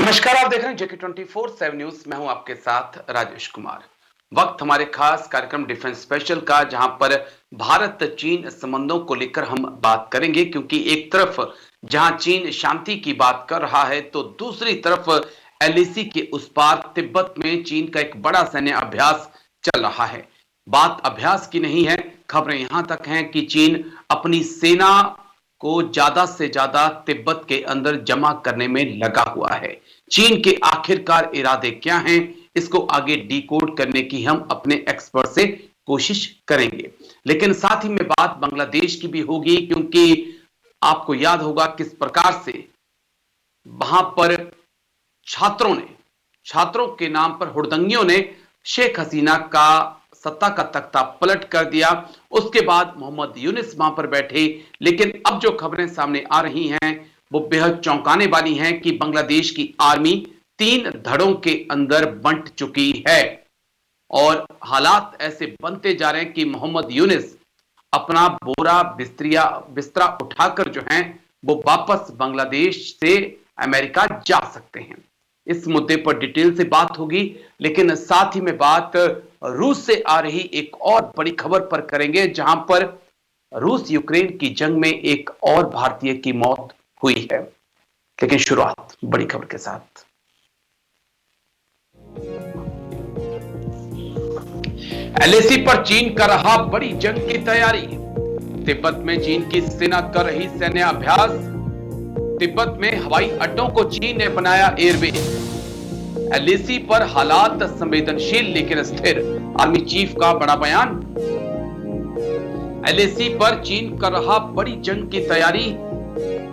नमस्कार, आप देख रहे हैं जेके 24/7 न्यूज। मैं हूं आपके साथ राजेश कुमार। वक्त हमारे खास कार्यक्रम डिफेंस स्पेशल का, जहां पर भारत चीन संबंधों को लेकर हम बात करेंगे, क्योंकि एक तरफ जहां चीन शांति की बात कर रहा है, तो दूसरी तरफ एलएसी के उस पार तिब्बत में चीन का एक बड़ा सैन्य अभ्यास चल रहा है। बात अभ्यास की नहीं है, खबरें यहां तक हैं कि चीन अपनी सेना को ज्यादा से ज्यादा तिब्बत के अंदर जमा करने में लगा हुआ है। चीन के आखिरकार इरादे क्या हैं, इसको आगे डिकोड करने की हम अपने एक्सपर्ट से कोशिश करेंगे। लेकिन साथ ही में बात बांग्लादेश की भी होगी, क्योंकि आपको याद होगा किस प्रकार से वहां पर छात्रों के नाम पर हुड़दंगियों ने शेख हसीना का सत्ता का तख्ता पलट कर दिया। उसके बाद मोहम्मद यूनिस वहां पर बैठे। लेकिन अब जो खबरें सामने आ रही हैं वो बेहद चौंकाने वाली हैं कि बांग्लादेश की आर्मी 3 धड़ों के अंदर बंट चुकी है और हालात ऐसे बनते जा रहे हैं कि मोहम्मद यूनिस अपना बोरा बिस्तरा उठाकर जो है वो वापस बांग्लादेश से अमेरिका जा सकते हैं। इस मुद्दे पर डिटेल से बात होगी, लेकिन साथ ही में बात रूस से आ रही एक और बड़ी खबर पर करेंगे, जहां पर रूस यूक्रेन की जंग में एक और भारतीय की मौत हुई है। लेकिन शुरुआत बड़ी खबर के साथ। एलएसी पर चीन कर रहा बड़ी जंग की तैयारी। तिब्बत में चीन की सेना कर रही सैन्य अभ्यास। तिब्बत में हवाई अड्डों को चीन ने बनाया एयरबेस। एलएसी पर हालात संवेदनशील लेकिन स्थिर, आर्मी चीफ का बड़ा बयान। एलएसी पर चीन कर रहा बड़ी जंग की तैयारी।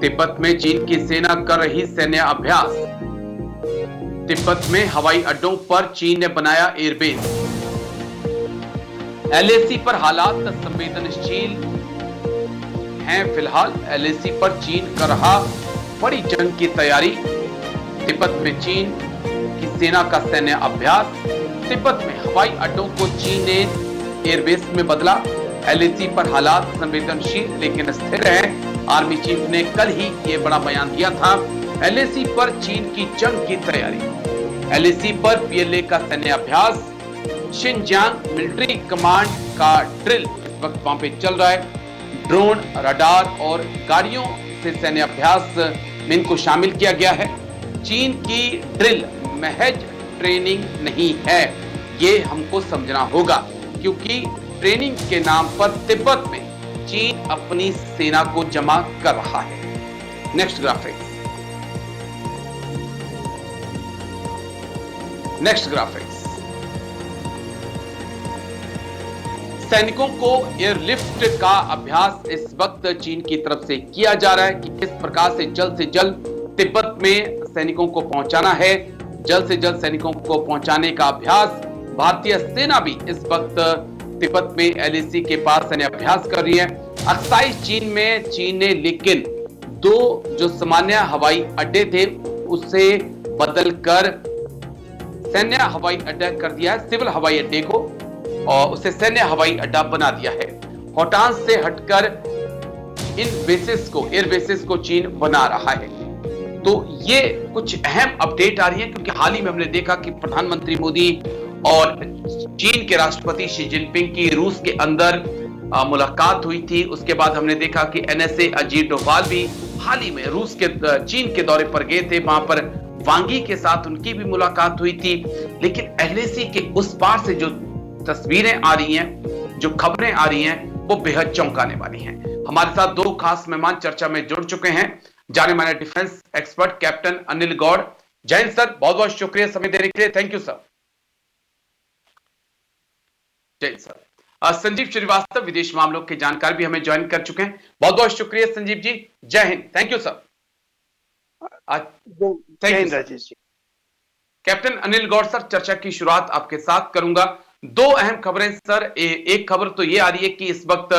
तिब्बत में चीन की सेना कर रही सैन्य अभ्यास। तिब्बत में हवाई अड्डों पर चीन ने बनाया एयरबेस। एलएसी पर हालात संवेदनशील हैं फिलहाल। एलएसी पर चीन कर रहा बड़ी जंग की तैयारी। तिब्बत में चीन की सेना का सैन्य अभ्यास। तिब्बत में हवाई अड्डों को चीन ने एयरबेस में बदला। एलएसी पर हालात संवेदनशील लेकिन स्थिर हैं। आर्मी चीफ ने कल ही यह बड़ा बयान दिया था। एलएसी पर चीन की जंग की तैयारी। एलएसी पर पीएलए का सैन्य अभ्यास। शिनजियांग मिलिट्री कमांड का ड्रिल इस वक्त वहां पे चल रहा है। ड्रोन, रडार और गाड़ियों से सैन्य अभ्यास में इनको शामिल किया गया है। चीन की ड्रिल महज ट्रेनिंग नहीं है, ये हमको समझना होगा, क्योंकि ट्रेनिंग के नाम पर तिब्बत में चीन अपनी सेना को जमा कर रहा है। Next graphics. सैनिकों को एयरलिफ्ट का अभ्यास इस वक्त चीन की तरफ से किया जा रहा है कि किस प्रकार से जल्द तिब्बत में सैनिकों को पहुंचाना है। जल्द से जल्द सैनिकों को पहुंचाने का अभ्यास भारतीय सेना भी इस वक्त तिब्बत में एलएसी के पास सैन्य अभ्यास कर रही है। अक्साई चीन में चीन ने लेकिन 2 जो सामान्य हवाई अड्डे थे उसे बदलकर सैन्य हवाई अड्डा कर दिया है। सिविल हवाई अड्डे को और उसे सैन्य हवाई अड्डा बना दिया है। होटान से हटकर इन एयर बेसिस को चीन बना रहा है। तो ये कुछ अहम अपडेट आ रही है, क्योंकि हाल ही में हमने देखा कि प्रधानमंत्री मोदी और चीन के राष्ट्रपति शी जिनपिंग की रूस के अंदर मुलाकात हुई थी। उसके बाद हमने देखा कि एनएसए अजीत डोभाल भी हाल ही में चीन के दौरे पर गए थे। वहां पर वांगी के साथ उनकी भी मुलाकात हुई थी। लेकिन एलएसी के उस पार से जो तस्वीरें आ रही हैं, जो खबरें आ रही हैं, वो बेहद चौंकाने वाली हैं। हमारे साथ 2 खास मेहमान चर्चा में जुड़ चुके हैं। जाने माने defence expert captain Anil Gaur. Jain sir, बहुत बहुत शुक्रिया समय देने के लिए। Thank you sir. Jain sir. Sanjeev Srivastava, विदेश मामलों के जानकार, भी हमें ज्वाइन कर चुके हैं। बहुत बहुत शुक्रिया संजीव जी। जय हिंद। Thank you sir. Thank you Rajesh ji. Captain Anil Gaur sir, चर्चा की शुरुआत आपके साथ करूंगा। 2 अहम खबरें सर। एक खबर तो यह आ रही है कि इस वक्त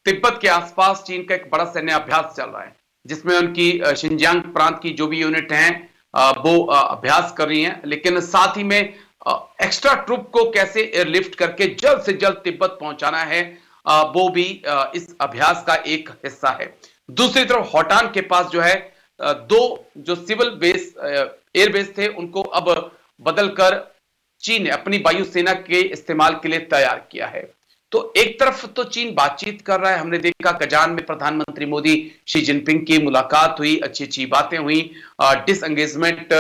तिब्बत के आसपास चीन का एक बड़ा सैन्य अभ्यास चल रहा है, जिसमें उनकी शिनजियांग प्रांत की जो भी यूनिट हैं वो अभ्यास कर रही हैं। लेकिन साथ ही में एक्स्ट्रा ट्रूप को कैसे एयरलिफ्ट करके जल्द से जल्द तिब्बत पहुंचाना है, वो भी इस अभ्यास का एक हिस्सा है। दूसरी तरफ होटान के पास जो है दो जो सिविल बेस एयरबेस थे उनको अब बदलकर चीन ने अपनी वायुसेना के इस्तेमाल के लिए तैयार किया है। तो एक तरफ तो चीन बातचीत कर रहा है, हमने देखा कजान में प्रधानमंत्री मोदी शी जिनपिंग की मुलाकात हुई, अच्छी अच्छी बातें हुई, डिसएंगेजमेंट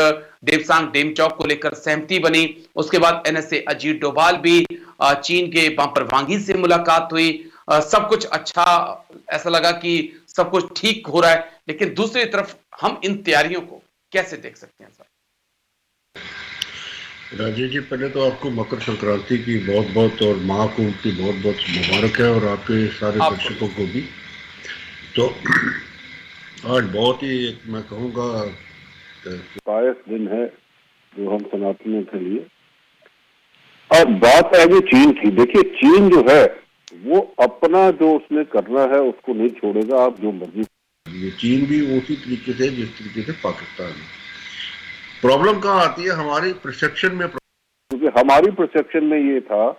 देवसांग डेमचौक को लेकर सहमति बनी। उसके बाद एनएसए अजीत डोभाल भी चीन के बापर वांगी से मुलाकात हुई, सब कुछ अच्छा, ऐसा लगा कि सब कुछ ठीक हो रहा है। लेकिन दूसरी तरफ हम इन तैयारियों को कैसे देख सकते हैं सर? राजेश जी, पहले तो आपको मकर संक्रांति की बहुत बहुत और महाकुंभ की बहुत बहुत मुबारक है, और आपके सारे दर्शकों को भी। तो आज बहुत ही मैं कहूँगा पायस दिन है जो हम सनातनियों के लिए। अब बात है जो चीन की, देखिए चीन जो है वो अपना जो उसने करना है उसको नहीं छोड़ेगा, आप जो मर्जी। ये चीन भी उसी तरीके से जिस तरीके से पाकिस्तान है। प्रॉब्लम कहाँ आती है? हमारी परसेप्शन में, क्योंकि हमारी परसेप्शन में ये था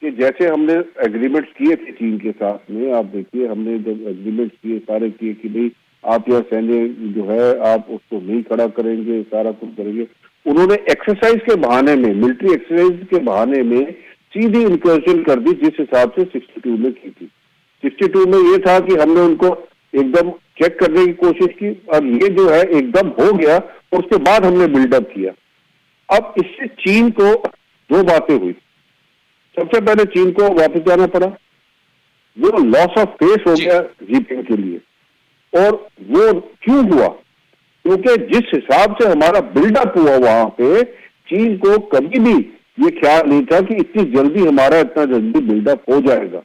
कि जैसे हमने एग्रीमेंट्स किए थे चीन के साथ में, आप देखिए हमने जब एग्रीमेंट्स किए सारे किए कि भाई आप यह सैन्य जो है आप उसको नहीं खड़ा करेंगे, सारा कुछ करेंगे। उन्होंने एक्सरसाइज के बहाने में, मिलिट्री एक्सरसाइज के बहाने में सीधी इंक्लूजन कर दी, जिस हिसाब से 62 में की थी। 62 में ये था कि हमने उनको एकदम चेक करने की कोशिश की, और ये जो है एकदम हो गया, उसके बाद हमने बिल्डअप किया। अब इससे चीन को दो बातें हुई। सबसे पहले चीन को वापस जाना पड़ा, वो लॉस ऑफ फेस हो गया जीपीएन के लिए। और वो क्यों हुआ? क्योंकि जिस हिसाब से हमारा बिल्डअप हुआ वहां पे, चीन को कभी भी ये ख्याल नहीं था कि इतनी जल्दी हमारा इतना जल्दी बिल्डअप हो जाएगा।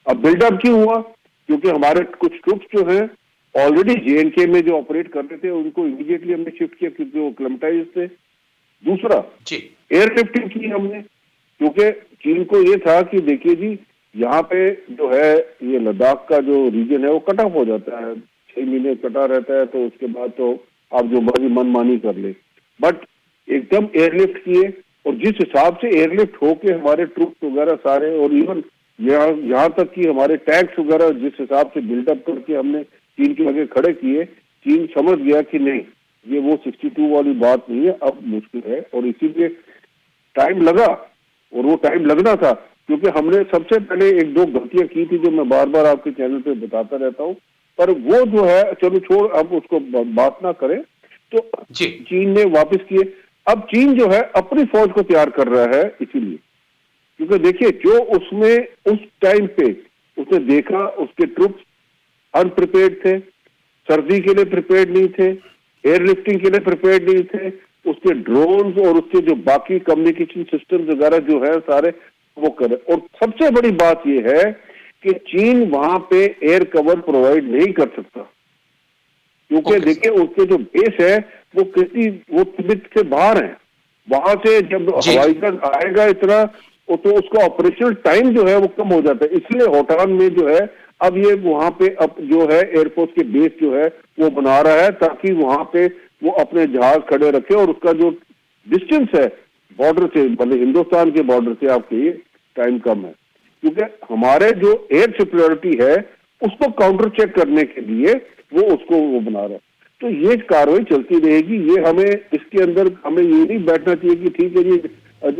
अब बिल्डअप क्यों हुआ? क्योंकि हमारे कुछ ट्रुप्स जो हैं ऑलरेडी जेएनके में जो ऑपरेट कर रहे थे उनको इमीडिएटली हमने शिफ्ट किया, क्योंकि वो क्लेमेटाइज थे। दूसरा, एयरलिफ्टिंग की हमने, क्योंकि चीन को ये था कि देखिए जी यहाँ पे जो है ये लद्दाख का जो रीजन है वो कट ऑफ हो जाता है, 6 महीने कटा रहता है, तो उसके बाद तो आप जो मर्जी मनमानी कर ले। बट एकदम एयरलिफ्ट किए, और जिस हिसाब से एयरलिफ्ट होके हमारे ट्रुप्स वगैरह सारे, और इवन यहाँ तक कि हमारे टैंक्स वगैरह जिस हिसाब से बिल्डअप करके हमने चीन के आगे खड़े किए, चीन समझ गया कि नहीं ये वो 62 वाली बात नहीं है, अब मुश्किल है। और इसीलिए टाइम लगा, और वो टाइम लगना था, क्योंकि हमने सबसे पहले एक दो गलतियां की थी जो मैं बार बार आपके चैनल पे बताता रहता हूँ, पर वो जो है चलो छोड़, अब उसको बात ना करें। तो चीन ने वापस किए। अब चीन जो है अपनी फौज को तैयार कर रहा है, इसीलिए क्योंकि देखिए जो उसमें उस टाइम पे उसने देखा उसके ट्रुप्स अनप्रिपेयर्ड थे, सर्दी के लिए प्रिपेयर्ड नहीं थे, एयरलिफ्टिंग के लिए प्रिपेयर्ड नहीं थे, उसके ड्रोन्स और उसके जो बाकी कम्युनिकेशन सिस्टम वगैरह जो है सारे वो करे। और सबसे बड़ी बात यह है कि चीन वहां पे एयर कवर प्रोवाइड नहीं कर सकता, क्योंकि देखिए उसके जो बेस है वो तिब्बत से बाहर है। वहां से जब हवाई जहाज आएगा इतना, तो उसका ऑपरेशनल टाइम जो है वो कम हो जाता है। इसलिए होटान में जो है अब ये वहां पे अब जो है एयरफोर्स के बेस जो है वो बना रहा है, ताकि वहां पे वो अपने जहाज खड़े रखे, और उसका जो डिस्टेंस है बॉर्डर से, मतलब हिंदुस्तान के बॉर्डर से आपके ये टाइम कम है, क्योंकि हमारे जो एयर सिक्योरिटी है उसको काउंटर चेक करने के लिए वो उसको वो बना रहा है। तो ये कार्रवाई चलती रहेगी। ये हमें इसके अंदर हमें ये नहीं बैठना चाहिए कि ठीक है जी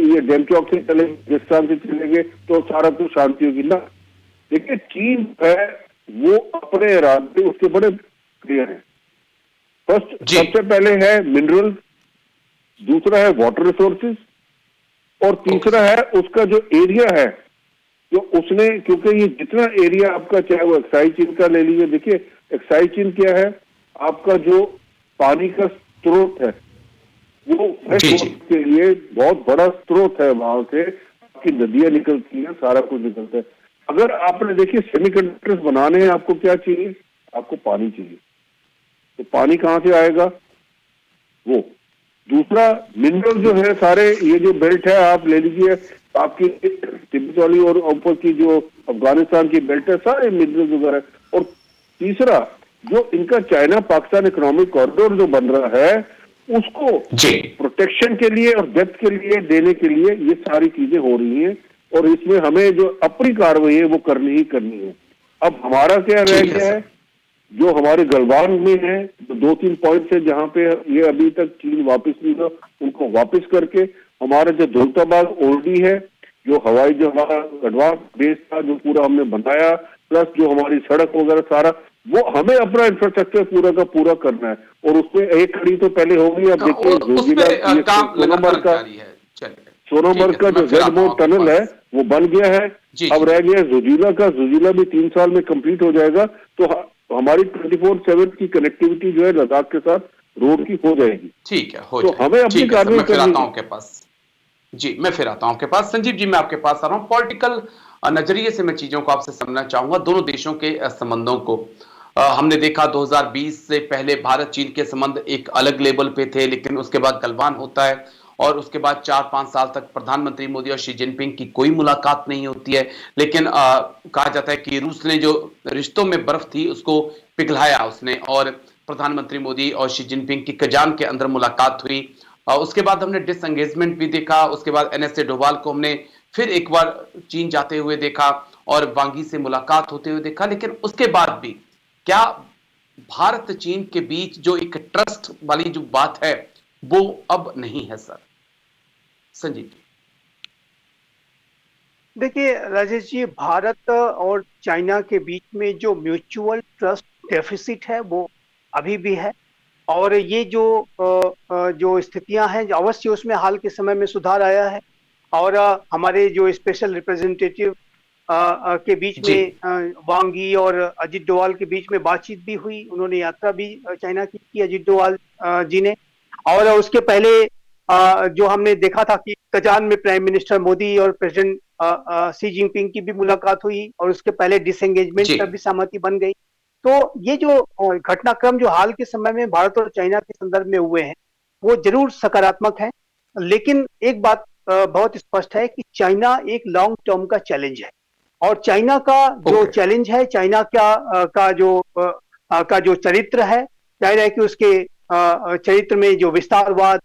ये डेमचौक से चले, पाकिस्तान से चलेंगे तो सारा कुछ शांति होगी ना। देखिए चीन है वो अपने इरादे उसके बड़े क्लियर है। फर्स्ट सबसे पहले है मिनरल, दूसरा है वाटर रिसोर्सेज, और तीसरा है उसका जो एरिया है जो उसने, क्योंकि ये जितना एरिया आपका चाहे वो एक्साई चीन का ले लीजिए, देखिए एक्साई चीन क्या है, आपका जो पानी का स्रोत है वो फ्रेश के लिए बहुत बड़ा स्रोत है, वहां से आपकी नदियां निकलती हैं, सारा कुछ निकलता है। अगर आपने देखिए सेमीकंडक्टर्स बनाने हैं, आपको क्या चाहिए? आपको पानी चाहिए। तो पानी कहां से आएगा? वो दूसरा मिनरल जो है सारे, ये जो बेल्ट है आप ले लीजिए, आपकी तिब्बत वाली और ऊपर की जो अफगानिस्तान की बेल्ट है, सारे मिनरल वगैरह। और तीसरा जो इनका चाइना पाकिस्तान इकोनॉमिक कॉरिडोर जो बन रहा है उसको प्रोटेक्शन के लिए और डेप्थ के लिए देने के लिए ये सारी चीजें हो रही हैं, और इसमें हमें जो अपनी कार्रवाई है वो करनी ही करनी है। अब हमारा क्या रह गया है जो हमारे गलवान में है, तो 2-3 पॉइंट्स है जहां पे ये अभी तक चीन वापस नहीं हुआ, उनको वापस करके हमारा जो दौलताबाद ओरडी है, जो हवाई जो हमारा एडवांस बेस था जो पूरा हमने बनाया, प्लस जो हमारी सड़क वगैरह सारा, वो हमें अपना इंफ्रास्ट्रक्चर पूरा का पूरा करना है। और उसमें एक कड़ी तो पहले हो गई। अब देखिए जोजिला काम सोनमर्ग का, जारी है। चलिए, सोनमर्ग का मैं जो फिर आता हूँ जेड आपके टनल है पास। वो बन गया है। जी अब जी रह गया जोजिला का, जोजिला भी 3 साल में कंप्लीट हो जाएगा, तो हमारी 24/7 की कनेक्टिविटी जो है लद्दाख के साथ रोड की हो जाएगी। ठीक है, हो तो जाएगी। हमें अपनी ठीक है सर, कार्रवाई मैं फिर करनी आता है। हूँ आपके पास। जी, मैं फिर आता हूँ आपके पास। संजीव जी, मैं आपके पास आ रहा हूँ। पॉलिटिकल नजरिए से मैं चीजों को आपसे समझना चाहूंगा, दोनों देशों के संबंधों को। हमने देखा 2020 से पहले भारत चीन के संबंध एक अलग लेवल पे थे, लेकिन उसके बाद गलवान होता है और उसके बाद 4-5 साल तक प्रधानमंत्री मोदी और शी जिनपिंग की कोई मुलाकात नहीं होती है। लेकिन कहा जाता है कि रूस ने जो रिश्तों में बर्फ थी उसको पिघलाया उसने, और प्रधानमंत्री मोदी और शी जिनपिंग की कजान के अंदर मुलाकात हुई। उसके बाद हमने डिसएंगेजमेंट भी देखा। उसके बाद एनएसए डोभाल को हमने फिर एक बार चीन जाते हुए देखा और वांगी से मुलाकात होते हुए देखा। लेकिन उसके बाद भी क्या भारत चीन के बीच जो एक ट्रस्ट वाली जो बात है वो अब नहीं है सर? संजीव जी। देखिए राजेश जी, भारत और चाइना के बीच में जो म्यूचुअल ट्रस्ट डेफिसिट है वो अभी भी है। और ये जो स्थितियां हैं, अवश्य उसमें हाल के समय में सुधार आया है। और हमारे जो स्पेशल रिप्रेजेंटेटिव के बीच जी में वांग यी और अजित डोभाल के बीच में बातचीत भी हुई। उन्होंने यात्रा भी चाइना की अजित डोभाल जी ने। और उसके पहले जो हमने देखा था कि कजान में प्राइम मिनिस्टर मोदी और प्रेसिडेंट शी जिनपिंग की भी मुलाकात हुई और उसके पहले डिसएंगेजमेंट जी पर भी सहमति बन गई। तो ये जो घटनाक्रम जो हाल के समय में भारत और चाइना के संदर्भ में हुए हैं वो जरूर सकारात्मक है। लेकिन एक बात बहुत स्पष्ट है कि चाइना एक लॉन्ग टर्म का चैलेंज है। और चाइना का जो ओके चैलेंज है, चाइना का जो चरित्र है, जाहिर है कि उसके चरित्र में जो विस्तारवाद,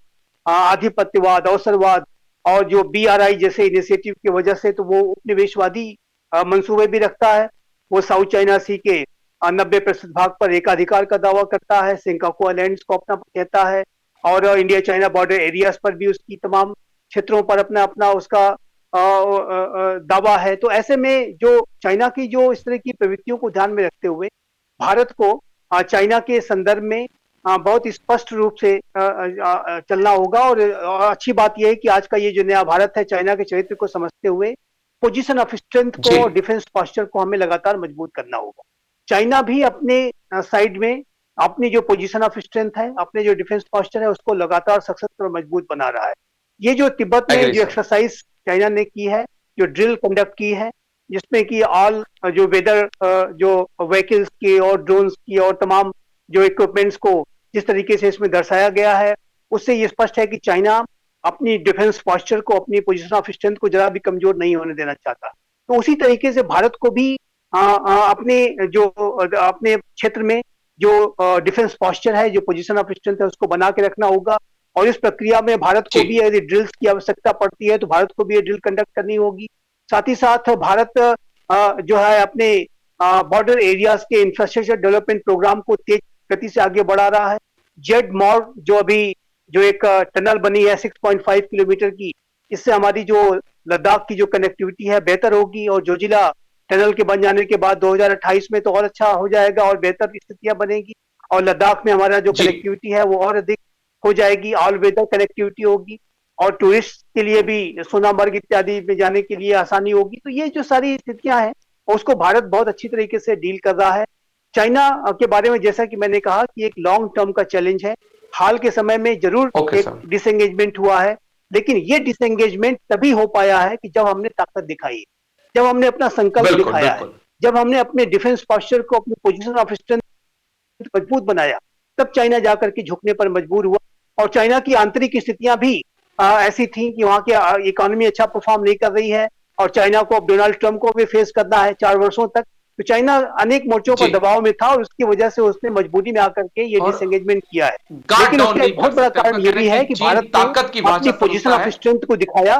आधिपत्यवाद, अवसरवाद और जो BRI जैसे इनिशिएटिव की वजह से तो वो उपनिवेशवादी मंसूबे भी रखता है। वो साउथ चाइना सी के 90% भाग पर एकाधिकार का दावा करता है, सेंकाकू आइलैंड्स को अपना कहता है, और इंडिया चाइना बॉर्डर एरियाज पर भी उसकी तमाम क्षेत्रों पर अपना अपना उसका दावा है। तो ऐसे में जो चाइना की जो इस तरह की प्रवृत्तियों को ध्यान में रखते हुए भारत को चाइना के संदर्भ में बहुत स्पष्ट रूप से चलना होगा। और अच्छी बात यह है कि आज का ये जो नया भारत है, चाइना के चरित्र को समझते हुए पोजीशन ऑफ स्ट्रेंथ जी को और डिफेंस पोस्चर को हमें लगातार मजबूत करना होगा। चाइना भी अपने साइड में अपनी जो पोजीशन ऑफ स्ट्रेंथ है, अपने जो डिफेंस पोस्चर है, उसको लगातार सशक्त और मजबूत बना रहा है। ये जो तिब्बत में एग्री जो सर। एक्सरसाइज चाइना ने की है, जो ड्रिल कंडक्ट की है, जिसमें कि ऑल जो वेदर जो व्हीकल्स की और ड्रोन्स की और तमाम जो इक्विपमेंट्स को जिस तरीके से इसमें दर्शाया गया है, उससे ये स्पष्ट है कि चाइना अपनी डिफेंस पोस्चर को, अपनी पोजीशन ऑफ स्ट्रेंथ को जरा भी कमजोर नहीं होने देना चाहता। तो उसी तरीके से भारत को भी अपने क्षेत्र में जो डिफेंस पोस्चर है, जो पोजीशन ऑफ स्ट्रेंथ है, उसको बना के रखना होगा। और इस प्रक्रिया में भारत को जी भी यदि ड्रिल्स की आवश्यकता पड़ती है तो भारत को भी ये ड्रिल कंडक्ट करनी होगी। साथ ही साथ भारत जो है अपने बॉर्डर एरियाज के इंफ्रास्ट्रक्चर डेवलपमेंट प्रोग्राम को तेज गति से आगे बढ़ा रहा है। जेड मॉर जो अभी जो एक टनल बनी है 6.5 किलोमीटर की, इससे हमारी जो लद्दाख की जो कनेक्टिविटी है बेहतर होगी। और जोजिला टनल के बन जाने के बाद 2028 में तो और अच्छा हो जाएगा और बेहतर स्थितियां बनेगी। और लद्दाख में हमारा जो जी कनेक्टिविटी है वो और अधिक हो जाएगी, ऑल वेदर कनेक्टिविटी होगी और टूरिस्ट के लिए भी सोनामर्ग इत्यादि में जाने के लिए आसानी होगी। तो ये जो सारी स्थितियां हैं उसको भारत बहुत अच्छी तरीके से डील कर रहा है। चाइना के बारे में जैसा कि मैंने कहा कि एक लॉन्ग टर्म का चैलेंज है। हाल के समय में जरूर ओके एक सर। डिसएंगेजमेंट हुआ है, लेकिन ये डिसएंगेजमेंट तभी हो पाया है कि जब हमने ताकत दिखाई है, जब हमने अपना संकल्प बिल्कुल दिखाया है, बिल्कुल। जब हमने अपने डिफेंस पोस्चर को, अपनी पोजीशन ऑफ स्ट्रेंथ मजबूत बनाया, तब चाइना जाकर के झुकने पर मजबूर हुआ। और चाइना की आंतरिक स्थितियां भी ऐसी थी कि वहां की इकोनॉमी अच्छा परफॉर्म नहीं कर रही है और चाइना को अब डोनाल्ड ट्रंप को भी फेस करना है 4 वर्षों तक। तो चाइना अनेक मोर्चों जी, पर दबाव में था और उसकी वजह से उसने मजबूरी में आकर के ये और डिसएंगेजमेंट किया है। गार्ड लेकिन डाउन उसका नहीं एक कर बहुत बड़ा सकते। आपका कारण ये कहना है भी कि है कि चीन भारत ने ताकत की अपनी भाषा पोजीशन समझता ऑफ है। स्ट्रेंथ को दिखाया।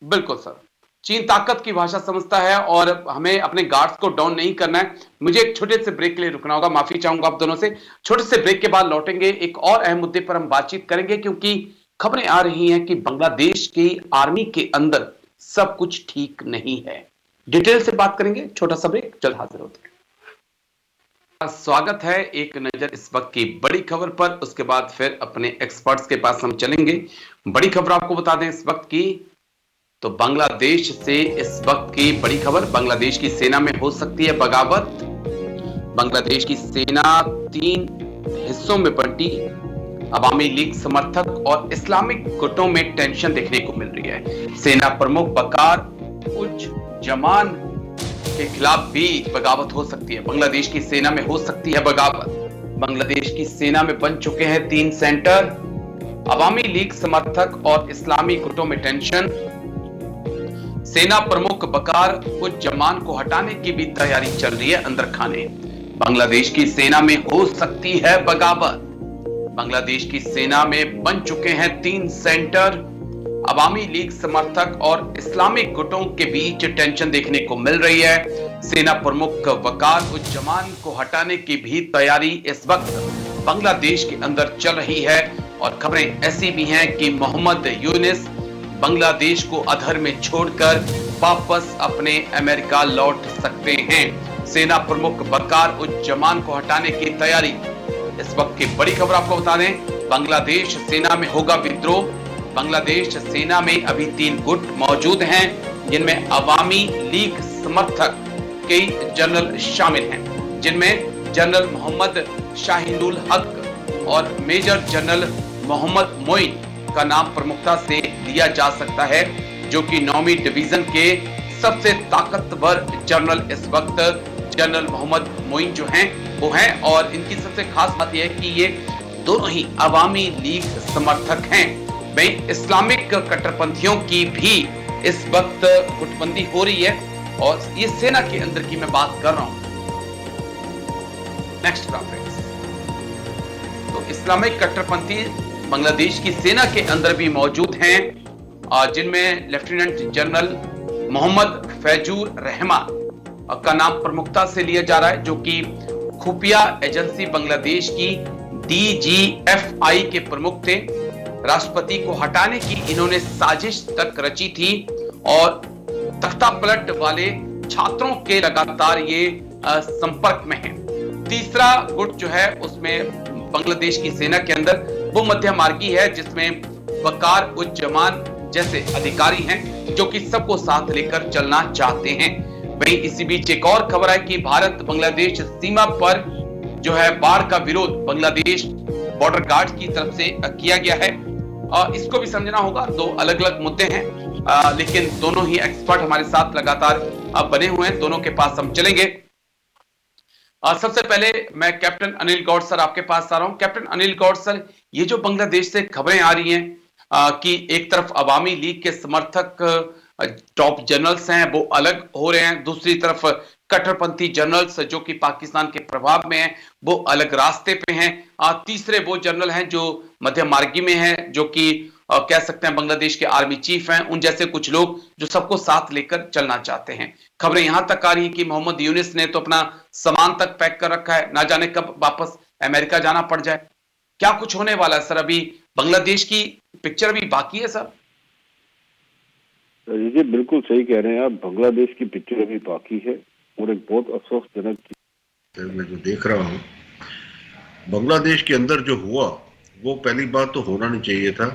बिल्कुल सर। चीन ताकत की भाषा समझता है और हमें अपने गार्ड्स को डाउन नहीं करना है। मुझे एक छोटे से ब्रेक के लिए रुकना होगा, माफी चाहूंगा आप दोनों से। छोटे से ब्रेक के बाद लौटेंगे, एक और अहम मुद्दे पर हम बातचीत करेंगे, क्योंकि खबरें आ रही हैं कि बांग्लादेश की आर्मी के अंदर सब कुछ ठीक नहीं है। डिटेल से बात करेंगे, छोटा सा ब्रेक, जल्द हाजिर होते हैं। स्वागत है एक नजर इस वक्त की बड़ी खबर पर, उसके बाद फिर अपने एक्सपर्ट्स के पास हम चलेंगे। बड़ी खबर आपको बता दें इस वक्त की, तो बांग्लादेश से इस वक्त की बड़ी खबर, बांग्लादेश की सेना में हो सकती है बगावत। बांग्लादेश की सेना 3 हिस्सों में बंटी, अवामी लीग समर्थक और इस्लामिक गुटों में टेंशन देखने को मिल रही है। सेना प्रमुख बकार उज जमान के खिलाफ भी बगावत हो सकती है। बांग्लादेश की सेना में हो सकती है बगावत। बांग्लादेश की सेना में बन चुके हैं 3 सेंटर, अवामी लीग समर्थक और इस्लामी गुटों में टेंशन। सेना प्रमुख बकार उज जमान को हटाने की भी तैयारी चल रही है अंदर खाने। बांग्लादेश की सेना में हो सकती है बगावत। बांग्लादेश की सेना में बन चुके हैं 3 सेंटर, अवामी लीग समर्थक और इस्लामिक गुटों के बीच टेंशन देखने को मिल रही है। सेना प्रमुख वकार उज जमान को हटाने की भी तैयारी इस वक्त बांग्लादेश के अंदर चल रही है। और खबरें ऐसी भी हैं कि मोहम्मद यूनिस बांग्लादेश को अधर में छोड़कर वापस अपने अमेरिका लौट सकते हैं। सेना प्रमुख बकार उज जमान को हटाने की तैयारी इस वक्त की बड़ी खबर आपको बता दें। बांग्लादेश सेना में होगा विद्रोह। बांग्लादेश सेना में अभी 3 गुट मौजूद हैं, जिनमें अवामी लीग समर्थक कई जनरल शामिल हैं, जिनमें जनरल मोहम्मद शाहीनुल हक और मेजर जनरल मोहम्मद मोइन का नाम प्रमुखता से लिया जा सकता है, जो कि 9वीं डिवीजन के सबसे ताकतवर जनरल इस वक्त जनरल मोहम्मद मोइन जो हैं वो हैं। और इनकी सबसे खास बात यह है कि ये दोनों ही अवामी लीग समर्थक हैं। वहीं इस्लामिक कट्टरपंथियों की भी इस वक्त गुटबंदी हो रही है, और ये सेना के अंदर की मैं बात कर रहा हूं। नेक्स्ट ग्राफिक्स, तो इस्लामिक कट्टरपंथी बांग्लादेश की सेना के अंदर भी मौजूद हैं, जिनमें लेफ्टिनेंट जनरल मोहम्मद फैजूर रहमान का नाम प्रमुखता से लिया जा रहा है, जो कि खुफिया एजेंसी बांग्लादेश की DGFI के प्रमुख थे। राष्ट्रपति को हटाने की इन्होंने साजिश तक रची थी, और तख्ता पलट वाले छात्रों के लगातार ये संपर्क में हैं। तीसरा गुट जो है उसमें बांग्लादेश की सेना के अंदर वो मध्य मार्गी है, जिसमें वकार उज जमान जैसे अधिकारी हैं, जो कि सबको साथ लेकर चलना चाहते हैं। वहीं इसी बीच एक और खबर है कि भारत बांग्लादेश सीमा पर जो है बाढ़ का विरोध बांग्लादेश बॉर्डर गार्ड की तरफ से किया गया है। इसको भी समझना होगा, 2 अलग अलग मुद्दे हैं, लेकिन दोनों ही एक्सपर्ट हमारे साथ लगातार बने हुए हैं, दोनों के पास हम चलेंगे। सबसे पहले मैं कैप्टन अनिल गौड़ सर आपके पास आ रहा हूं। कैप्टन अनिल गौड़ सर, ये जो बांग्लादेश से खबरें आ रही हैं कि एक तरफ अवामी लीग के समर्थक टॉप जनरल्स हैं वो अलग हो रहे हैं, दूसरी तरफ कट्टरपंथी जनरल्स जो कि पाकिस्तान के प्रभाव में हैं वो अलग रास्ते पे हैं, तीसरे वो जनरल हैं जो मध्य मार्गी में हैं, जो कि कह सकते हैं बांग्लादेश के आर्मी चीफ हैं, उन जैसे कुछ लोग जो सबको साथ लेकर चलना चाहते हैं। खबरें यहां तक आ रही है कि मोहम्मद यूनिस ने तो अपना सामान तक पैक कर रखा है, ना जाने कब वापस अमेरिका जाना पड़ जाए। क्या कुछ होने वाला है सर? अभी बांग्लादेश की पिक्चर अभी बाकी है सर? जी बिल्कुल सही कह रहे हैं आप, बांग्लादेश की पिक्चर अभी बाकी है, और एक बहुत अफसोसजनक चीज मैं जो देख रहा हूँ बांग्लादेश के अंदर जो हुआ वो पहली बात तो होना नहीं चाहिए था,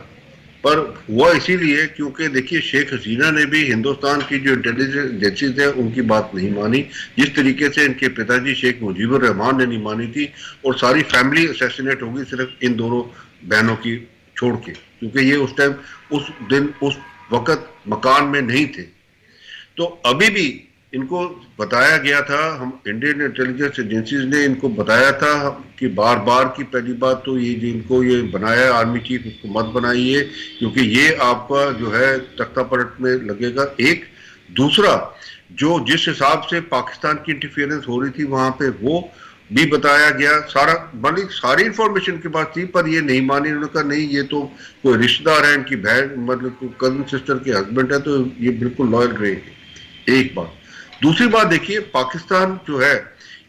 पर हुआ इसीलिए क्योंकि देखिए शेख हसीना ने भी हिंदुस्तान की जो इंटेलिजेंस एजेंसीज है उनकी बात नहीं मानी, जिस तरीके से इनके पिताजी शेख मुजीबुर रहमान ने नहीं मानी थी, और सारी फैमिली असैसिनेट होगी सिर्फ इन दोनों बहनों की छोड़ के, क्योंकि ये उस टाइम उस दिन उस वक्त मकान में नहीं थे। तो अभी भी इनको बताया गया था, हम इंडियन इंटेलिजेंस एजेंसीज ने इनको बताया था कि बार बार की पहली बात तो ये जिनको ये बनाया आर्मी चीफ उसको मत बनाइए, क्योंकि ये आपका जो है तख्ता पलट में लगेगा। एक दूसरा जो जिस हिसाब से पाकिस्तान की इंटरफेरेंस हो रही थी वहां पे वो, भी बताया गया, सारा बड़ी सारी इंफॉर्मेशन के पास थी, पर ये नहीं मानी। उन्होंने कहा नहीं, ये तो कोई रिश्तेदार है, इनकी बहन मतलब कजन सिस्टर के हस्बैंड है, तो ये बिल्कुल लॉयल रहेंगे। एक बात। दूसरी बात देखिए, पाकिस्तान जो है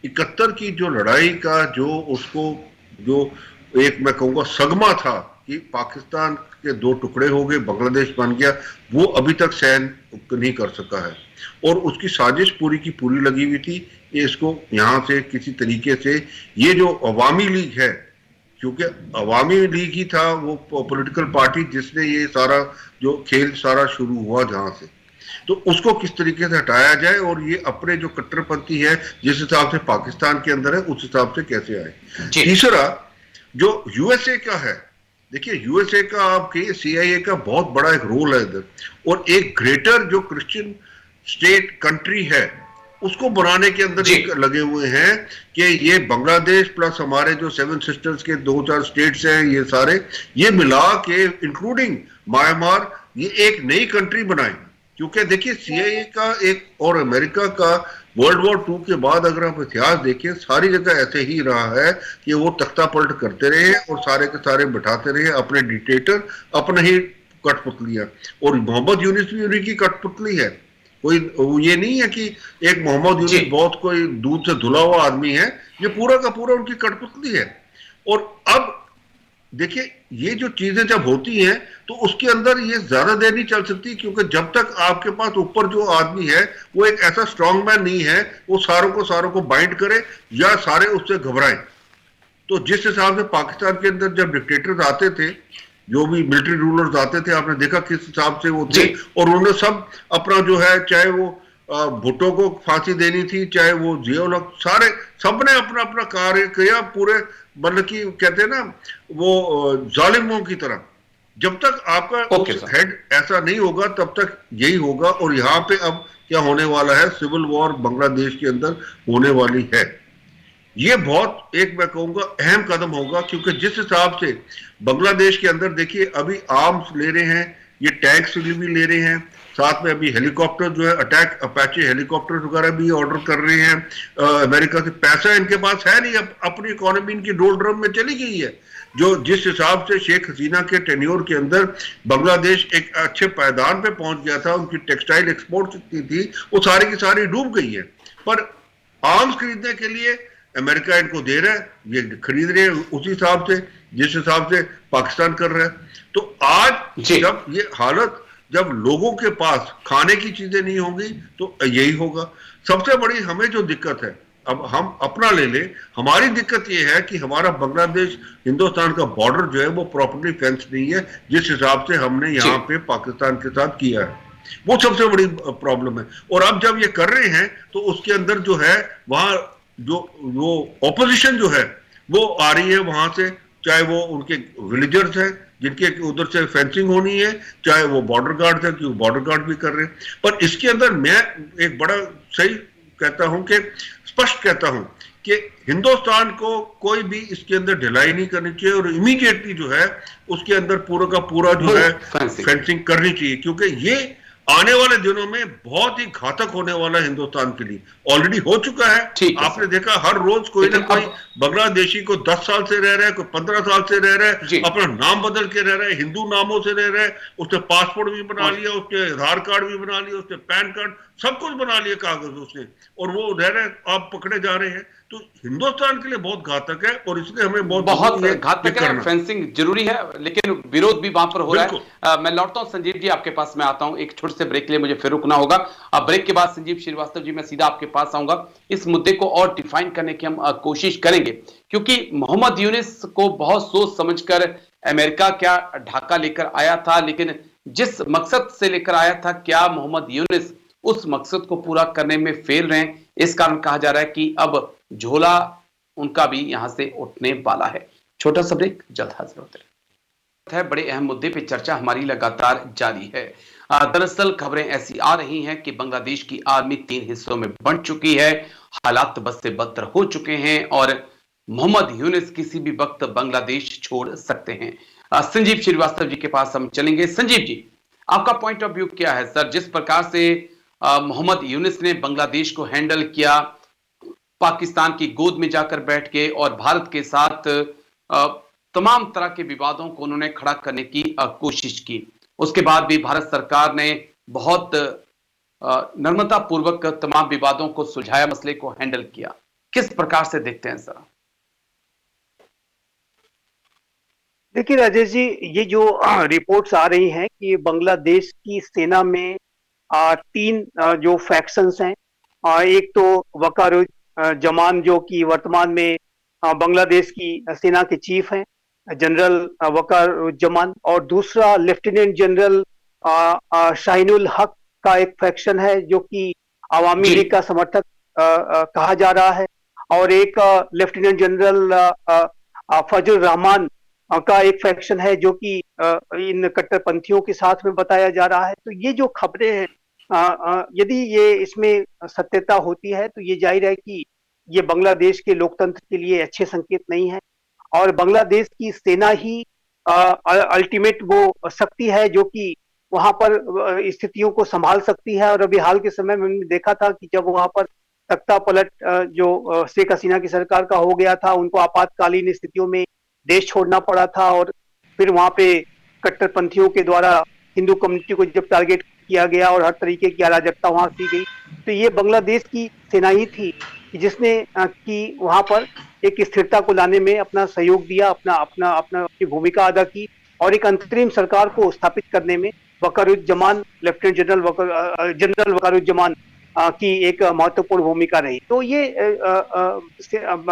71 की जो लड़ाई का जो उसको जो एक मैं कहूँगा सदमा था कि पाकिस्तान के दो टुकड़े हो गए, बांग्लादेश बन गया, वो अभी तक सहन नहीं कर सका है। और उसकी साजिश पूरी की पूरी लगी हुई थी कि इसको यहाँ से किसी तरीके से, ये जो अवामी लीग है, क्योंकि अवामी लीग ही था वो पॉलिटिकल पार्टी जिसने ये सारा जो खेल सारा शुरू हुआ जहां से, तो उसको किस तरीके से हटाया जाए और ये अपने जो कट्टरपंथी है जिस हिसाब से पाकिस्तान के अंदर है उस हिसाब से कैसे आए। तीसरा जो यूएसए का है, देखिए यूएसए का आपके सीआईए का बहुत बड़ा एक रोल है इधर, और एक ग्रेटर जो क्रिश्चियन स्टेट कंट्री है उसको बनाने के अंदर लगे हुए हैं कि ये बांग्लादेश प्लस हमारे जो 7 सिस्टर्स के 2-4 स्टेट्स हैं, ये सारे ये मिला के इंक्लूडिंग म्यांमार, ये एक नई कंट्री बनाए। क्योंकि देखिए सीआईए का एक और अमेरिका का वर्ल्ड वॉर 2 के बाद अगर आप इतिहास देखें, सारी जगह ऐसे ही रहा है कि वो तख्ता पलट करते रहे और सारे के सारे बिठाते रहे अपने डिक्टेटर, अपने ही कठपुतलियां। और मोहम्मद यूनिस भी उन्हीं की कठपुतली है, कोई ये नहीं है कि एक मोहम्मद यूनिस बहुत कोई दूध से धुला हुआ आदमी है, ये पूरा का पूरा उनकी कठपुतली है। और अब देखिए ये जो चीजें जब होती हैं तो उसके अंदर ये ज्यादा देर नहीं चल सकती, क्योंकि जब तक आपके पास ऊपर जो आदमी है वो एक ऐसा स्ट्रांग मैन नहीं है वो सारों को बाइंड करे या सारे उससे घबराएं। तो जिस हिसाब से पाकिस्तान के अंदर जब डिक्टेटर्स आते थे, जो भी मिलिट्री रूलर्स आते थे, आपने देखा किस हिसाब से वो थे, और उन्होंने सब अपना जो है, चाहे वो भुट्टो को फांसी देनी थी, चाहे वो जियाउल हक, सारे सबने अपना अपना कार्य किया पूरे, मतलब कि कहते हैं ना वो जालिमों की तरह। जब तक आपका हेड ऐसा नहीं होगा तब तक यही होगा। और यहाँ पे अब क्या होने वाला है, सिविल वॉर बांग्लादेश के अंदर होने वाली है। ये बहुत एक मैं कहूंगा अहम कदम होगा, क्योंकि जिस हिसाब से बांग्लादेश के अंदर देखिए अभी आर्म्स ले रहे हैं, ये टैंक्स भी ले रहे हैं, साथ में अभी हेलीकॉप्टर जो है अटैक अपाचे हेलीकॉप्टर वगैरह भी ऑर्डर कर रहे हैं अमेरिका से। पैसा इनके पास है नहीं, अपनी इकोनॉमी इनकी डोल ड्रम में चली गई है। जो जिस हिसाब से शेख हसीना के टेन्योर के अंदर बांग्लादेश एक अच्छे पायदान पे पहुंच गया था, उनकी टेक्सटाइल एक्सपोर्ट जितनी थी वो सारी की सारी डूब गई है। पर आर्म्स खरीदने के लिए अमेरिका इनको दे रहा है, ये खरीद रहे हैं उसी हिसाब से जिस हिसाब से पाकिस्तान कर रहा है। तो आज जब ये हालत, जब लोगों के पास खाने की चीजें नहीं होंगी तो यही होगा। सबसे बड़ी हमें जो दिक्कत है, अब हम अपना ले ले, हमारी दिक्कत ये है कि हमारा बांग्लादेश हिंदुस्तान का बॉर्डर जो है वो प्रॉपर्ली फेंस नहीं है जिस हिसाब से हमने यहाँ पे पाकिस्तान के साथ किया है, वो सबसे बड़ी प्रॉब्लम है। और अब जब ये कर रहे हैं तो उसके अंदर जो है वहां जो वो ऑपोजिशन जो है वो आ रही है वहां से, चाहे वो उनके विलेजर्स हैं जिनके उधर से फेंसिंग होनी है, चाहे वो बॉर्डर गार्ड है क्योंकि बॉर्डर गार्ड भी कर रहे हैं। पर इसके अंदर मैं एक बड़ा सही कहता हूं कि स्पष्ट कहता हूं कि हिंदुस्तान को कोई भी इसके अंदर ढिलाई नहीं करनी चाहिए और इमीडिएटली जो है उसके अंदर पूरा का पूरा जो है फेंसिंग करनी चाहिए, क्योंकि ये आने वाले दिनों में बहुत ही घातक होने वाला है हिंदुस्तान के लिए। ऑलरेडी हो चुका है, आपने देखा हर रोज कोई ना कोई बांग्लादेशी को 10 साल से रह रहा है, कोई 15 साल से रह रहा है, अपना नाम बदल के रह रहा है, हिंदू नामों से रह रहा है, उसने पासपोर्ट भी बना लिया, उसने आधार कार्ड भी बना लिया, उसने पैन कार्ड सब कुछ बना लिया कागज उसने, और वो रह रहे हैं, आप पकड़े जा रहे हैं। तो हिंदुस्तान के लिए बहुत घातक है और इसलिए हमें बहुत घातक है। फेंसिंग जरूरी है लेकिन विरोध भी वहां पर हो रहा है। मैं लौटता हूं संजीव जी, आपके पास मैं आता हूं, एक छोटे से ब्रेक के लिए मुझे फिर रुकना होगा। अब ब्रेक के बाद संजीव श्रीवास्तव जी मैं सीधा आपके पास आऊंगा, इस मुद्दे को और डिफाइन करने की हम कोशिश करेंगे, क्योंकि मोहम्मद यूनिस को बहुत सोच समझकर अमेरिका क्या ढाका लेकर आया था, लेकिन जिस मकसद से लेकर आया था क्या मोहम्मद यूनिस उस मकसद को पूरा करने में फेल रहे हैं। इस कारण कहा जा रहा है कि अब झोला उनका भी यहां से उठने वाला है। छोटा सा ब्रेक, जल्द हाजिर होते हैं। बड़े अहम मुद्दे पे चर्चा हमारी लगातार जारी है। दरअसल खबरें ऐसी आ रही हैं कि बांग्लादेश की आर्मी 3 हिस्सों में बंट चुकी है, हालात बद से बदतर हो चुके हैं और मोहम्मद यूनिस किसी भी वक्त बांग्लादेश छोड़ सकते हैं। संजीव श्रीवास्तव जी के पास हम चलेंगे। संजीव जी, आपका पॉइंट ऑफ व्यू क्या है सर, जिस प्रकार से मोहम्मद यूनिस ने बांग्लादेश को हैंडल किया, पाकिस्तान की गोद में जाकर बैठ के और भारत के साथ तमाम तरह के विवादों को उन्होंने खड़ा करने की कोशिश की। उसके बाद भी भारत सरकार ने बहुत नम्रता पूर्वक तमाम विवादों को सुलझाया, मसले को हैंडल किया। किस प्रकार से देखते हैं सर? देखिए राजेश जी, ये जो रिपोर्ट्स आ रही हैं कि बांग्लादेश की सेना में तीन जो फैक्शंस हैं, एक तो वकारुज्जमान जो कि वर्तमान में बांग्लादेश की सेना के चीफ हैं, जनरल वकारुज्जमान, और दूसरा लेफ्टिनेंट जनरल शाहीनुल हक का एक फैक्शन है जो कि अवामी लीग का समर्थक कहा जा रहा है, और एक लेफ्टिनेंट जनरल फजल रहमान का एक फैक्शन है जो कि इन कट्टरपंथियों के साथ में बताया जा रहा है। तो ये जो खबरें हैं, यदि ये इसमें सत्यता होती है तो ये जाहिर है कि ये बांग्लादेश के लोकतंत्र के लिए अच्छे संकेत नहीं है, और बांग्लादेश की सेना ही अल्टीमेट वो शक्ति है जो कि वहां पर स्थितियों को संभाल सकती है। और अभी हाल के समय में हमने देखा था कि जब वहां पर तख्ता पलट जो शेख हसीना की सरकार का हो गया था, उनको आपातकालीन स्थितियों में देश छोड़ना पड़ा था, और फिर वहां पे कट्टरपंथियों के द्वारा हिंदू कम्युनिटी को जब टारगेट किया गया और हर तरीके की अराजकता वहां की गई, तो ये बांग्लादेश की सेना ही थी जिसने कि वहां पर एक स्थिरता को लाने में अपना सहयोग दिया, अपनी भूमिका अदा की, और एक अंतरिम सरकार को स्थापित करने में वकारुज्जमान, लेफ्टिनेंट जनरल वकारुज्जमान की एक महत्वपूर्ण भूमिका रही। तो ये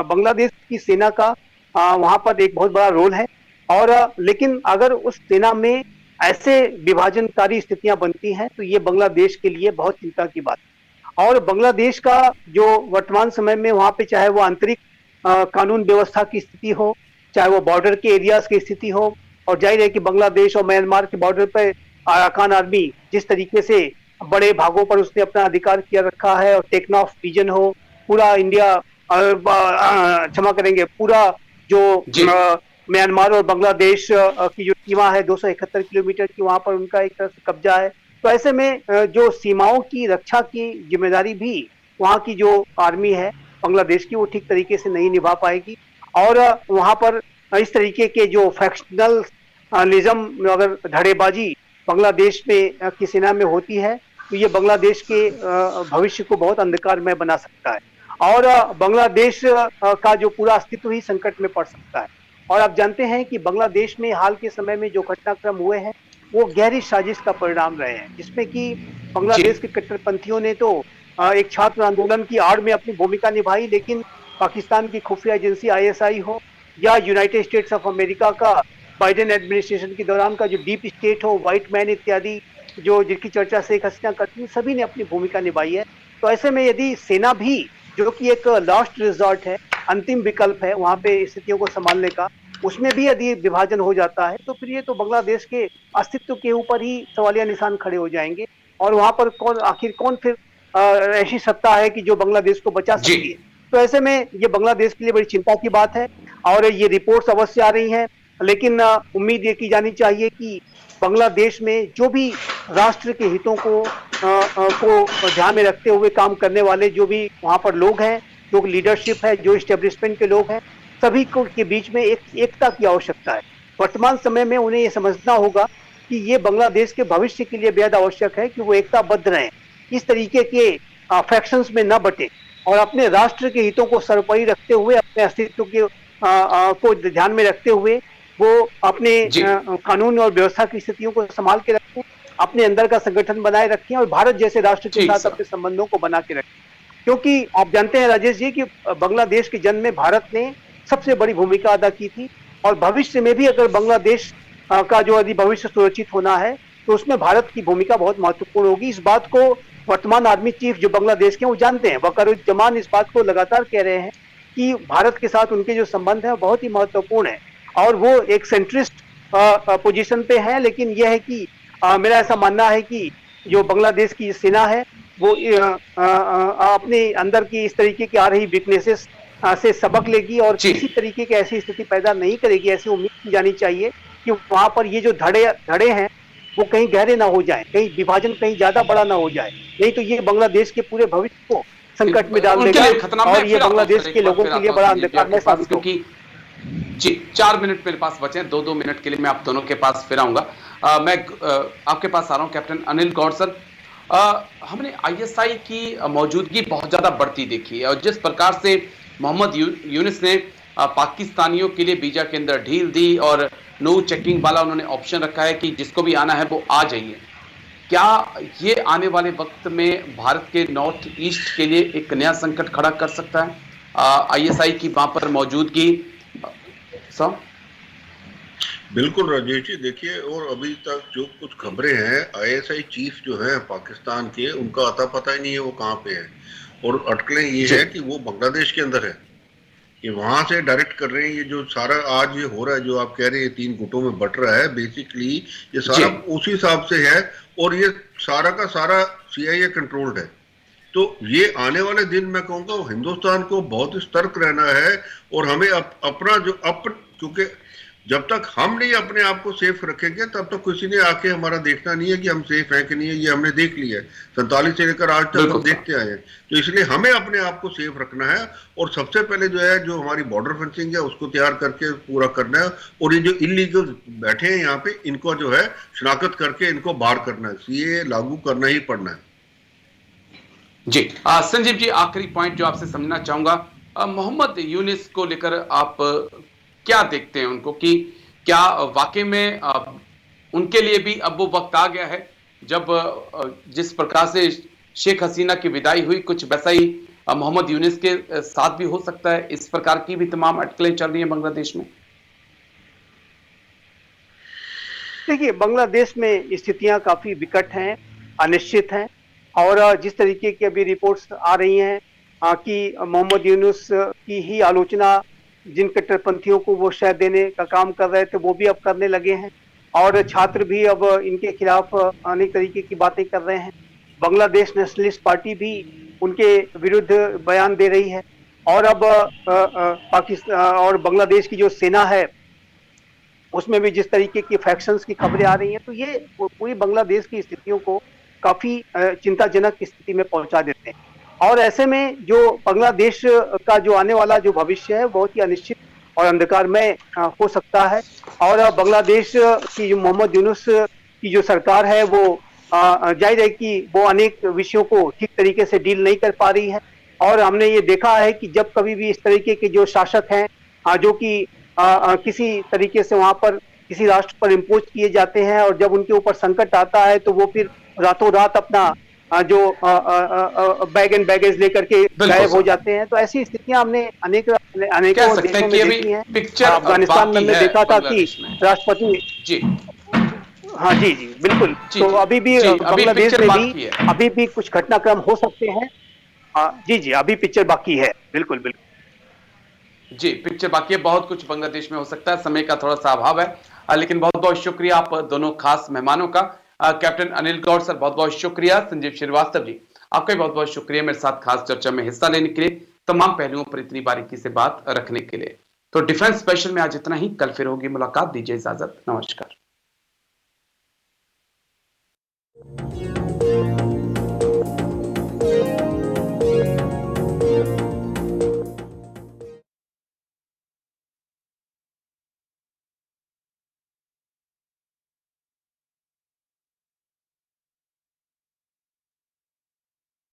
बांग्लादेश की सेना का वहां पर एक बहुत बड़ा रोल है। और लेकिन अगर उस सेना में ऐसे विभाजनकारी स्थितियां बनती हैं तो ये बांग्लादेश के लिए बहुत चिंता की बात है। और बांग्लादेश का जो वर्तमान समय में वहां पे, चाहे वो आंतरिक कानून व्यवस्था की स्थिति हो, चाहे वो बॉर्डर के एरियाज की स्थिति हो, और जाहिर है कि बांग्लादेश और म्यांमार के बॉर्डर पर अराकान आर्मी जिस तरीके से बड़े भागों पर उसने अपना अधिकार किया रखा है, और टेक्नाफ रीजन हो, पूरा इंडिया, क्षमा करेंगे, पूरा जो म्यांमार और बांग्लादेश की जो सीमा है 271 किलोमीटर की, वहां पर उनका एक तरह से कब्जा है। तो ऐसे में जो सीमाओं की रक्षा की जिम्मेदारी भी वहां की जो आर्मी है बांग्लादेश की, वो ठीक तरीके से नहीं निभा पाएगी। और वहां पर इस तरीके के जो फैक्शनलिज्म, अगर धड़ेबाजी बांग्लादेश में की सेना में होती है तो ये बांग्लादेश के भविष्य को बहुत अंधकारमय बना सकता है, और बांग्लादेश का जो पूरा अस्तित्व ही संकट में पड़ सकता है। और आप जानते हैं कि बांग्लादेश में हाल के समय में जो घटनाक्रम हुए हैं वो गहरी साजिश का परिणाम रहे हैं, जिसमें कि बांग्लादेश के कट्टरपंथियों ने तो एक छात्र आंदोलन की आड़ में अपनी भूमिका निभाई, लेकिन पाकिस्तान की खुफिया एजेंसी ISI हो, या यूनाइटेड स्टेट्स ऑफ अमेरिका का बाइडेन एडमिनिस्ट्रेशन के दौरान का जो डीप स्टेट हो, व्हाइट मैन इत्यादि, जो जिनकी चर्चा शेख हसीना करती है, सभी ने अपनी भूमिका निभाई है। तो ऐसे में यदि सेना भी, जो कि एक लास्ट रिजॉर्ट है, अंतिम विकल्प है वहां पे स्थितियों को संभालने का, उसमें भी यदि विभाजन हो जाता है तो फिर ये तो बांग्लादेश के अस्तित्व के ऊपर ही सवालिया निशान खड़े हो जाएंगे, और वहां पर कौन फिर ऐसी सत्ता है कि जो बांग्लादेश को बचा सकती है। तो ऐसे में ये बांग्लादेश के लिए बड़ी चिंता की बात है, और ये रिपोर्ट्स अवश्य आ रही हैं, लेकिन उम्मीद ये की जानी चाहिए कि बांग्लादेश में जो भी राष्ट्र के हितों को ध्यान में रखते हुए काम करने वाले जो भी वहां पर लोग हैं, जो लीडरशिप है, जो एस्टेब्लिशमेंट के लोग हैं, सभी को के बीच में एकता की आवश्यकता है। वर्तमान समय में उन्हें ये समझना होगा कि ये बांग्लादेश के भविष्य के लिए बेहद आवश्यक है कि वो एकताबद्ध रहें, इस तरीके के फैक्शंस में न बटे, और अपने राष्ट्र के हितों को सर्वोपरि रखते हुए, अपने अस्तित्व के को ध्यान में रखते हुए वो अपने कानून और व्यवस्था की स्थितियों को संभाल के रखें, अपने अंदर का संगठन बनाए रखें, और भारत जैसे राष्ट्र के साथ अपने संबंधों को बना के रखें। क्योंकि आप जानते हैं राजेश जी कि बांग्लादेश के जन्म में भारत ने सबसे बड़ी भूमिका अदा की थी, और भविष्य में भी अगर बांग्लादेश का जो यदि भविष्य सुरक्षित होना है तो उसमें भारत की भूमिका बहुत महत्वपूर्ण होगी। इस बात को वर्तमान आर्मी चीफ जो बांग्लादेश के, वो जानते हैं। वकारुज्जमान इस बात को लगातार कह रहे हैं कि भारत के साथ उनके जो संबंध है बहुत ही महत्वपूर्ण है, और वो एक सेंट्रिस्ट पोजीशन पे है। लेकिन यह है कि मेरा ऐसा मानना है कि जो बांग्लादेश की सेना है वो अपने अंदर की इस तरीके की आ रही वीकनेसेस से सबक लेगी, और किसी तरीके की ऐसी स्थिति पैदा नहीं करेगी। ऐसी उम्मीद की जानी चाहिए कि वहां पर ये जो धड़े हैं वो कहीं गहरे ना हो जाए, कहीं विभाजन कहीं ज्यादा बड़ा ना हो जाए, नहीं तो ये बांग्लादेश के पूरे भविष्य को संकट में डाल उनके देगा लिए खतरनाक। मैं और ये फिर आता हूं बांग्लादेश सर, एक के बार लोगों फिर के आता लिए हूं बड़ा संजीव जी अंधकार आपके में पास, साबित होगा। क्योंकि जी 4 मिनट मेरे पास बचे हैं, 2-2 मिनट के लिए मैं आप दोनों के पास फिर आऊंगा। मैं आपके पास आ रहा हूं कैप्टन अनिल गौड़ सर। हमने आईएसआई की मौजूदगी बहुत ज्यादा बढ़ती देखी है, और जिस प्रकार से मोहम्मद यूनिस ने पाकिस्तानियों के लिए वीजा के अंदर ढील दी और नो चेकिंग वाला उन्होंने ऑप्शन रखा है कि जिसको भी आना है वो आ जाइए, क्या ये आने वाले वक्त में भारत के नॉर्थ ईस्ट के लिए एक नया संकट खड़ा कर सकता है आईएसआई की वहां पर मौजूदगी? सर बिल्कुल राजेश जी, देखिए, और अभी तक जो कुछ खबरें हैं, आईएसआई चीफ जो है पाकिस्तान के, उनका अता पता ही नहीं है वो कहाँ पे है। और अटकलें ये जी है कि वो बांग्लादेश के अंदर है, ये वहां से डायरेक्ट कर रहे हैं। ये जो सारा आज ये हो रहा है, जो आप कह रहे हैं 3 गुटों में बट रहा है, बेसिकली ये जी सारा उसी हिसाब से है। और ये सारा का सारा सीआईए कंट्रोल्ड है। तो ये आने वाले दिन मैं कहूँगा हिंदुस्तान को बहुत सतर्क रहना है। और हमें अपना जो क्योंकि जब तक हम नहीं अपने आप को सेफ रखेंगे, तब तक किसी ने आके हमारा देखना नहीं है कि हम सेफ हैं कि नहीं है। ये हमने देख लिया है, 47 से लेकर आज तक हम बिल्कुल सर। देखते आए हैं। तो इसलिए हमें अपने आप को सेफ रखना है, और सबसे पहले जो है, जो हमारी बॉर्डर फेंसिंग है उसको तैयार करके पूरा करना है। और ये जो इलीगल बैठे हैं यहाँ पे, इनको जो है शनाख्त करके इनको बाहर करना है, सीए लागू करना ही पड़ना है। जी संजीव जी, आखिरी पॉइंट जो आपसे समझना चाहूंगा, मोहम्मद यूनिस को लेकर आप क्या देखते हैं उनको, कि क्या वाकई में उनके लिए भी अब वो वक्त आ गया है जब जिस प्रकार से शेख हसीना की विदाई हुई, कुछ वैसा ही मोहम्मद यूनिस के साथ भी हो सकता है? इस प्रकार की भी तमाम अटकलें चल रही हैं बांग्लादेश में। देखिए, बांग्लादेश में स्थितियां काफी विकट हैं, अनिश्चित हैं। और जिस तरीके की अभी रिपोर्ट्स आ रही हैं कि मोहम्मद यूनुस की ही आलोचना जिन कट्टरपंथियों को वो शह देने का काम कर रहे थे, वो भी अब करने लगे हैं। और छात्र भी अब इनके खिलाफ अनेक तरीके की बातें कर रहे हैं। बांग्लादेश नेशनलिस्ट पार्टी भी उनके विरुद्ध बयान दे रही है। और अब पाकिस्तान और बांग्लादेश की जो सेना है, उसमें भी जिस तरीके की फैक्शंस की खबरें आ रही हैं, तो ये पूरी बांग्लादेश की स्थितियों को काफी चिंताजनक स्थिति में पहुंचा देते हैं। और ऐसे में जो बांग्लादेश का जो आने वाला जो भविष्य है, बहुत ही अनिश्चित और अंधकारमय हो सकता है। और बांग्लादेश की जो मोहम्मद यूनुस की जो सरकार है, वो जाहिर है कि वो अनेक विषयों को ठीक तरीके से डील नहीं कर पा रही है। और हमने ये देखा है कि जब कभी भी इस तरीके के जो शासक हैं, जो कि किसी तरीके से वहां पर किसी राष्ट्र पर इम्पोज किए जाते हैं, और जब उनके ऊपर संकट आता है तो वो फिर रातों रात अपना जो बैग एंड बैगेज लेकर के बिल्कुल गायब हो सर, जाते हैं। तो ऐसी स्थितियां हमने कह अनेकों सकते देशों हैं कि में अभी देखी हैं। पिक्चर अफगानिस्तान में बाकी हमने है देखा था कि बांग्लादेश में। राष्ट्रपति, जी हाँ जी जी बिल्कुल। जी तो जी अभी भी जी, अभी बांग्लादेश पिक्चर में भी बाकी है। अभी भी कुछ घटनाक्रम हो सकते हैं। जी जी, अभी पिक्चर बाकी है, बिल्कुल बिल्कुल। जी पिक्चर बाकी है, बहुत कुछ बांग्लादेश में हो सकता है, समय का थोड़ा सा अभाव है। लेकिन बहुत बहुत शुक्रिया आप दोनों खास मेहमानों का। कैप्टन अनिल गौड़ सर बहुत बहुत शुक्रिया, संजीव श्रीवास्तव जी आपका भी बहुत बहुत शुक्रिया मेरे साथ खास चर्चा में हिस्सा लेने के लिए, तमाम पहलुओं पर इतनी बारीकी से बात रखने के लिए। तो डिफेंस स्पेशल में आज इतना ही, कल फिर होगी मुलाकात, दीजिए इजाजत, नमस्कार।